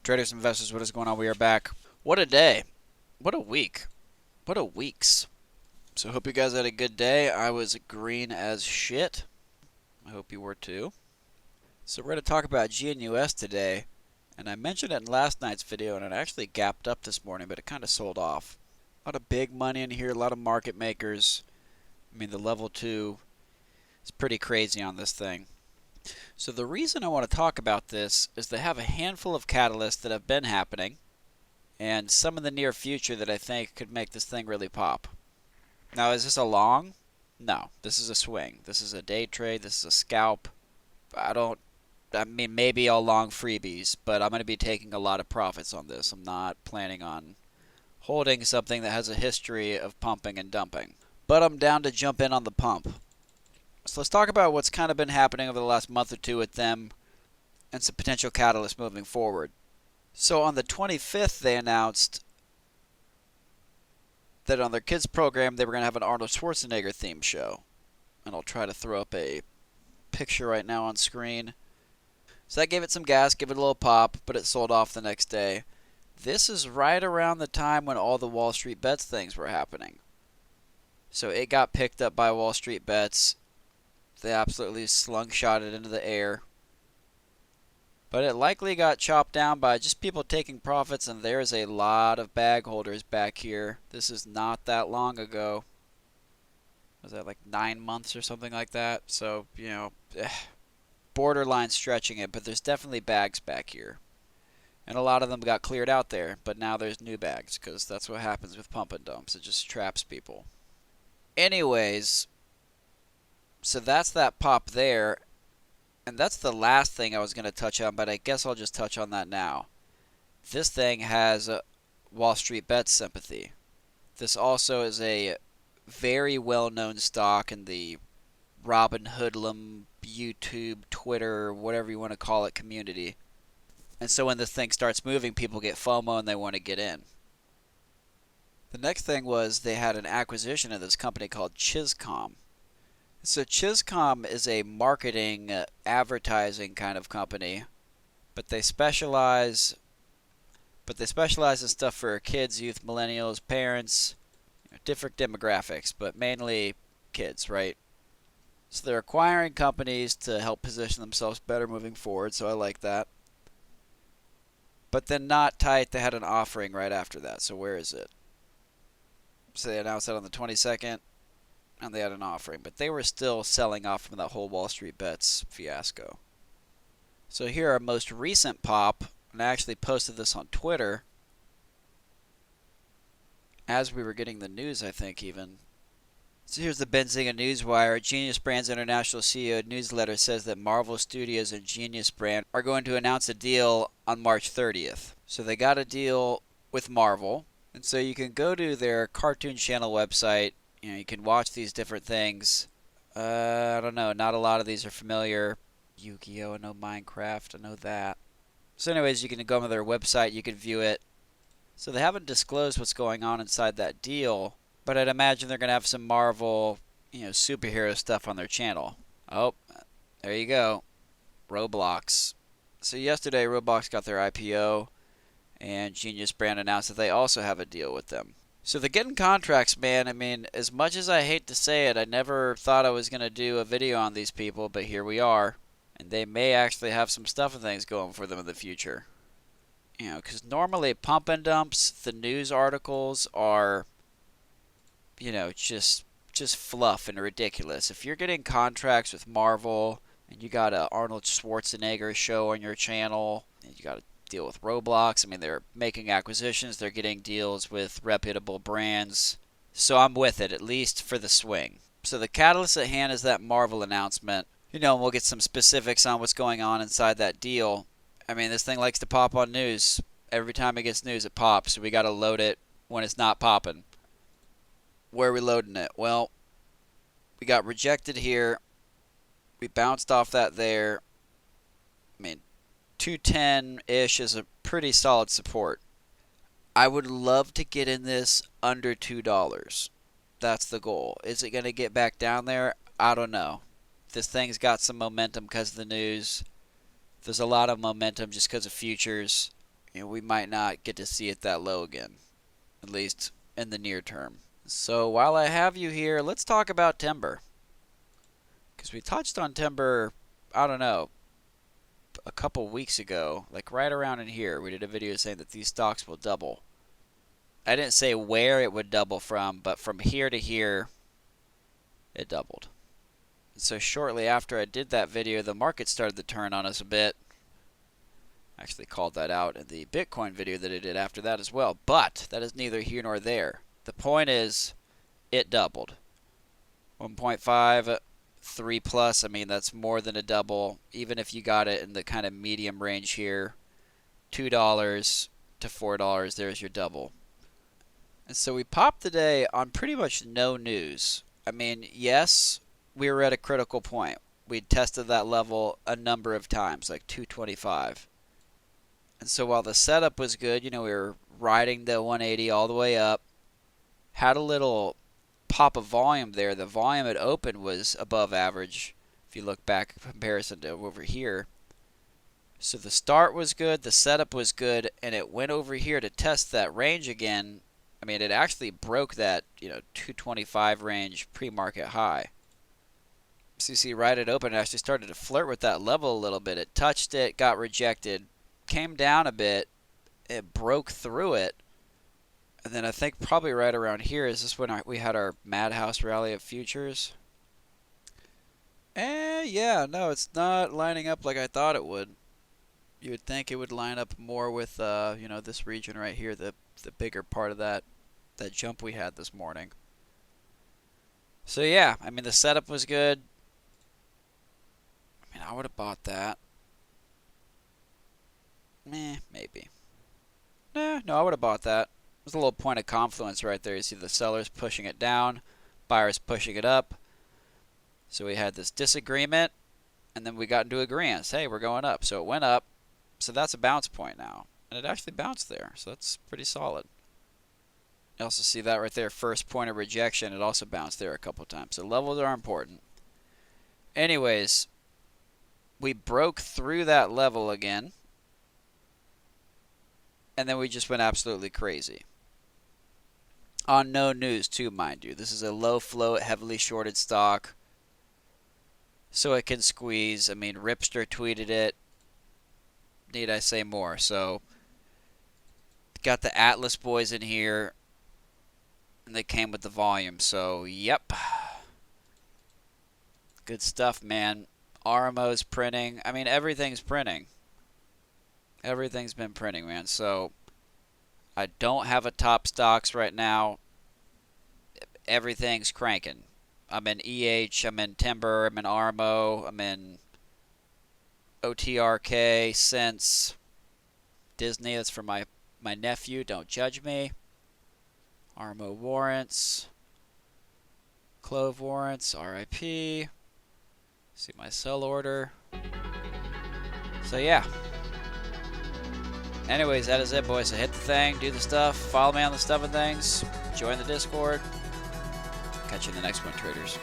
Traders, investors, what is going on? We are back. What a day. What a week. What a weeks. So hope you guys had a good day. I was green as shit. I hope you were too. So we're going to talk about GNUS today. And I mentioned it in last night's video, and it actually gapped up this morning, but it kind of sold off. A lot of big money in here, a lot of market makers. I mean, the level 2 is pretty crazy on this thing. So the reason I want to talk about this is they have a handful of catalysts that have been happening, and some in the near future that I think could make this thing really pop. Now, is this a long? No, this is a swing. This is a day trade. This is a scalp. I mean, maybe I'll long freebies, but I'm going to be taking a lot of profits on this. I'm not planning on holding something that has a history of pumping and dumping. But I'm down to jump in on the pump. So let's talk about what's kind of been happening over the last month or two with them and some potential catalysts moving forward. So on the 25th, they announced that on their kids program, they were going to have an Arnold Schwarzenegger themed show. And I'll try to throw up a picture right now on screen. So that gave it some gas, gave it a little pop, but it sold off the next day. This is right around the time when all the Wall Street Bets things were happening. So it got picked up by Wall Street Bets. They absolutely slungshot it into the air. But it likely got chopped down by just people taking profits, and there's a lot of bag holders back here. This is not that long ago. Was that like 9 months or something like that? So, borderline stretching it, but there's definitely bags back here. And a lot of them got cleared out there, but now there's new bags, because that's what happens with pump and dumps. It just traps people. Anyways, so that's that pop there. And that's the last thing I was going to touch on, but I guess I'll just touch on that now. This thing has Wall Street Bets sympathy. This also is a very well-known stock in the Robin Hoodlum, YouTube, Twitter, whatever you want to call it, community. And so when this thing starts moving, people get FOMO and they want to get in. The next thing was they had an acquisition of this company called Chizcom. So Chizcom is a marketing, advertising kind of company, but they specialize in stuff for kids, youth, millennials, parents, different demographics, but mainly kids, right? So they're acquiring companies to help position themselves better moving forward, so I like that. But then not tight, they had an offering right after that, so where is it? So they announced that on the 22nd. And they had an offering, but they were still selling off from that whole Wall Street Bets fiasco. So here our most recent pop, and I actually posted this on Twitter as we were getting the news, I think even. So here's the Benzinga Newswire. Genius Brand's International CEO newsletter says that Marvel Studios and Genius Brand are going to announce a deal on March 30th. So they got a deal with Marvel, and so you can go to their Cartoon Channel website. You can watch these different things. I don't know. Not a lot of these are familiar. Yu-Gi-Oh! I know Minecraft. I know that. So anyways, you can go on their website. You can view it. So they haven't disclosed what's going on inside that deal. But I'd imagine they're going to have some Marvel, superhero stuff on their channel. Oh, there you go. Roblox. So yesterday, Roblox got their IPO. And Genius Brand announced that they also have a deal with them. So they're getting contracts, man. I mean, as much as I hate to say it, I never thought I was going to do a video on these people, but here we are. And they may actually have some stuff and things going for them in the future. Because normally pump and dumps, the news articles are, just fluff and ridiculous. If you're getting contracts with Marvel, and you got a Arnold Schwarzenegger show on your channel, and you got a deal with Roblox. I mean, they're making acquisitions. They're getting deals with reputable brands. So I'm with it, at least for the swing. So the catalyst at hand is that Marvel announcement. And we'll get some specifics on what's going on inside that deal. I mean, this thing likes to pop on news. Every time it gets news, it pops. So we got to load it when it's not popping. Where are we loading it? Well, we got rejected here. We bounced off that there. I mean, 210-ish is a pretty solid support. I would love to get in this under $2. That's the goal. Is it going to get back down there? I don't know. This thing's got some momentum because of the news. There's a lot of momentum just because of futures. we might not get to see it that low again, at least in the near term. So while I have you here, let's talk about Tmbr. Because we touched on Tmbr, I don't know, a couple weeks ago, like right around in here. We did a video saying that these stocks will double. I didn't say where it would double from, but from here to here, it doubled. So shortly after I did that video, the market started to turn on us a bit. I actually called that out in the Bitcoin video that I did after that as well. But that is neither here nor there. The point is, it doubled. 1.5, 3 plus, I mean, that's more than a double. Even if you got it in the kind of medium range here, $2 to $4, there's your double. And so we popped today on pretty much no news. I mean, yes, we were at a critical point. We'd tested that level a number of times, like 225. And so while the setup was good, we were riding the 180 all the way up. Had a little pop of volume there. The volume at open was above average if you look back in comparison to over here. So the start was good, the setup was good, and it went over here to test that range again. I mean, it actually broke that 225 range pre-market high. So you see right at open, it actually started to flirt with that level a little bit. It touched it, got rejected, came down a bit, it broke through it. And then I think probably right around here, is this when we had our Madhouse rally of futures? Yeah, no, it's not lining up like I thought it would. You would think it would line up more with, this region right here, the bigger part of that jump we had this morning. So yeah, I mean, the setup was good. I mean, I would have bought that. Maybe. No, I would have bought that. There's a little point of confluence right there. You see the sellers pushing it down, buyers pushing it up. So we had this disagreement, and then we got into agreement. Hey, we're going up. So it went up. So that's a bounce point now. And it actually bounced there. So that's pretty solid. You also see that right there, first point of rejection. It also bounced there a couple times. So levels are important. Anyways, we broke through that level again. And then we just went absolutely crazy. On no news too, mind you. This is a low float, heavily shorted stock. So it can squeeze. I mean, Ripster tweeted it. Need I say more? So, got the Atlas boys in here. And they came with the volume. So, yep. Good stuff, man. RMO's printing. I mean, everything's printing. Everything's been printing, man. So, I don't have a top stocks right now. Everything's cranking. I'm in EH, I'm in Tmbr, I'm in RMO, I'm in OTRK, Sense, Disney. That's for my nephew. Don't judge me. RMO warrants. Clove warrants. RIP. See my sell order. So, yeah. Anyways, that is it, boys. So hit the thing, do the stuff, follow me on the stuff and things, join the Discord. Catch you in the next one, traders.